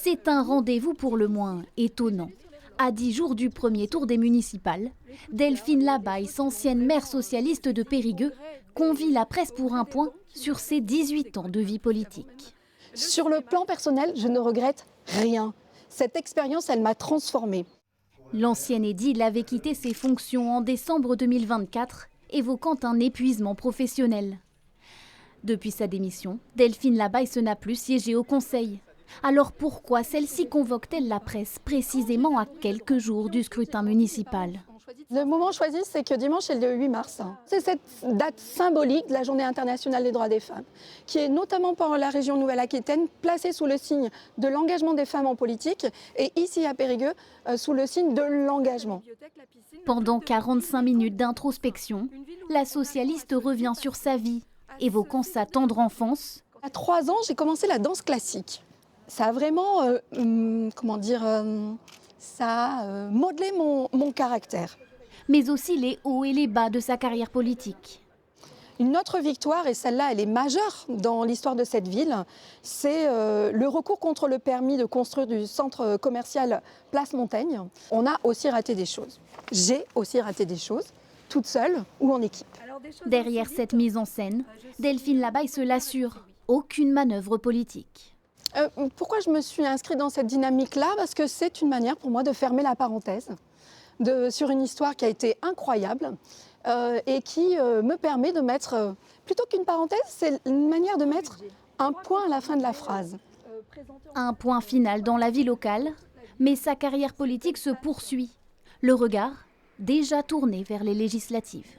C'est un rendez-vous pour le moins étonnant. À 10 jours du premier tour des municipales, Delphine Labaille, ancienne maire socialiste de Périgueux, convie la presse pour un point sur ses 18 ans de vie politique. Sur le plan personnel, je ne regrette rien. Cette expérience, elle m'a transformée. L'ancienne édile avait quitté ses fonctions en décembre 2024, évoquant un épuisement professionnel. Depuis sa démission, Delphine Labaille n'a plus siégé au Conseil. Alors pourquoi celle-ci convoque-t-elle la presse précisément à quelques jours du scrutin municipal? Le moment choisi, c'est que dimanche est le 8 mars. C'est cette date symbolique de la Journée internationale des droits des femmes, qui est notamment pour la région Nouvelle-Aquitaine placée sous le signe de l'engagement des femmes en politique et ici à Périgueux sous le signe de l'engagement. Pendant 45 minutes d'introspection, la socialiste revient sur sa vie, évoquant sa tendre enfance. À 3 ans, j'ai commencé la danse classique. Ça a vraiment, modelé mon caractère. Mais aussi les hauts et les bas de sa carrière politique. Une autre victoire, et celle-là elle est majeure dans l'histoire de cette ville, c'est le recours contre le permis de construire du centre commercial Place Montaigne. On a aussi raté des choses. J'ai aussi raté des choses, toute seule ou en équipe. Derrière cette mise en scène, Delphine Labaille se l'assure, aucune manœuvre politique. Pourquoi je me suis inscrite dans cette dynamique-là? Parce que c'est une manière pour moi de fermer la parenthèse sur une histoire qui a été incroyable et qui me permet de mettre, plutôt qu'une parenthèse, c'est une manière de mettre un point à la fin de la phrase. Un point final dans la vie locale, mais sa carrière politique se poursuit. Le regard déjà tourné vers les législatives.